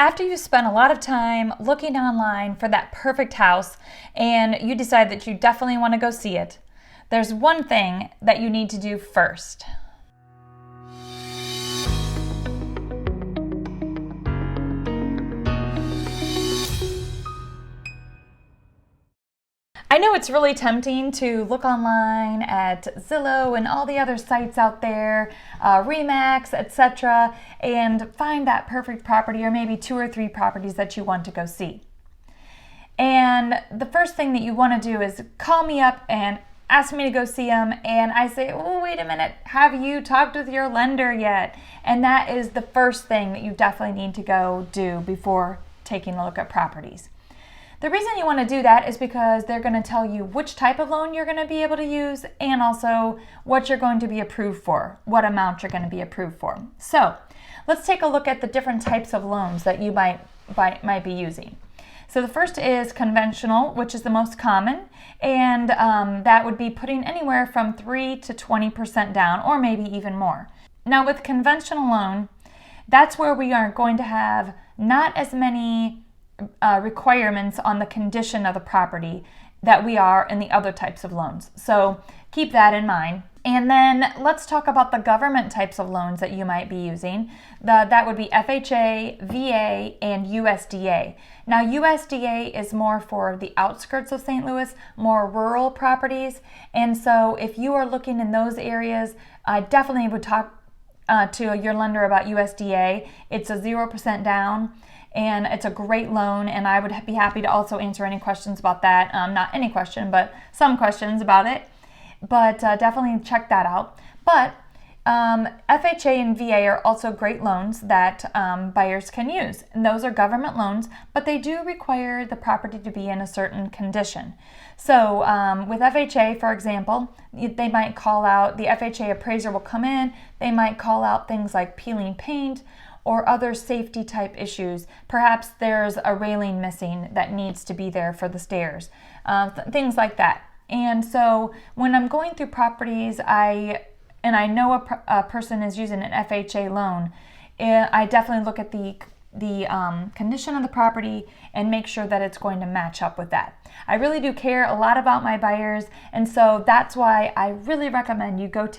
After you spend a lot of time looking online for that perfect house and you decide that you definitely want to go see it, there's one thing that you need to do first. I know it's really tempting to look online at Zillow and all the other sites out there, Remax, etc., and find that perfect property or maybe 2 or 3 properties that you want to go see. And the first thing that you want to do is call me up and ask me to go see them, and I say, oh, wait a minute, have you talked with your lender yet? And that is the first thing that you definitely need to go do before taking a look at properties. The reason you want to do that is because they're going to tell you which type of loan you're going to be able to use and also what you're going to be approved for, what amount you're going to be approved for. So let's take a look at the different types of loans that you might be using. So the first is conventional, which is the most common, and that would be putting anywhere from 3 to 20% down, or maybe even more. Now with conventional loan, that's where we are going to have not as many requirements on the condition of the property that we are in the other types of loans. So keep that in mind. And then let's talk about the government types of loans that you might be using. That would be FHA, VA, and USDA. Now USDA is more for the outskirts of St. Louis, more rural properties. And so if you are looking in those areas, I definitely would talk to your lender about USDA. It's a 0% down. And it's a great loan, and I would be happy to also answer any questions about that. Not any question, but some questions about it. But definitely check that out. But FHA and VA are also great loans that buyers can use. And those are government loans, but they do require the property to be in a certain condition. So with FHA, for example, they might call out, the FHA appraiser will come in, they might call out things like peeling paint, or other safety type issues. Perhaps there's a railing missing that needs to be there for the stairs, things like that. And so when I'm going through properties, I know a person is using an FHA loan, I definitely look at the condition of the property and make sure that it's going to match up with that. I really do care a lot about my buyers, and so that's why I really recommend you go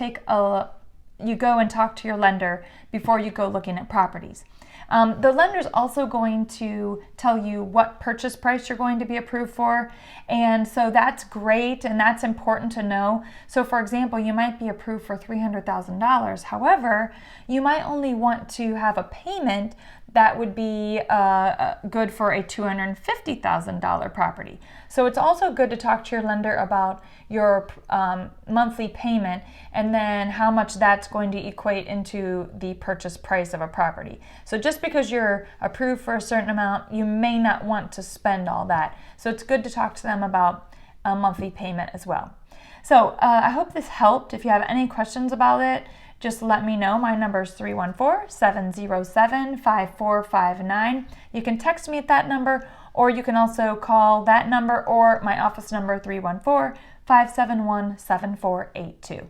and talk to your lender before you go looking at properties. The lender's also going to tell you what purchase price you're going to be approved for, and so that's great and that's important to know. So for example, you might be approved for $300,000. However, you might only want to have a payment that would be good for a $250,000 property. So it's also good to talk to your lender about your monthly payment and then how much that's going to equate into the purchase price of a property. So just because you're approved for a certain amount, you may not want to spend all that. So it's good to talk to them about a monthly payment as well. So I hope this helped. If you have any questions about it, just let me know. My number is 314-707-5459. You can text me at that number, or you can also call that number or my office number, 314-571-7482.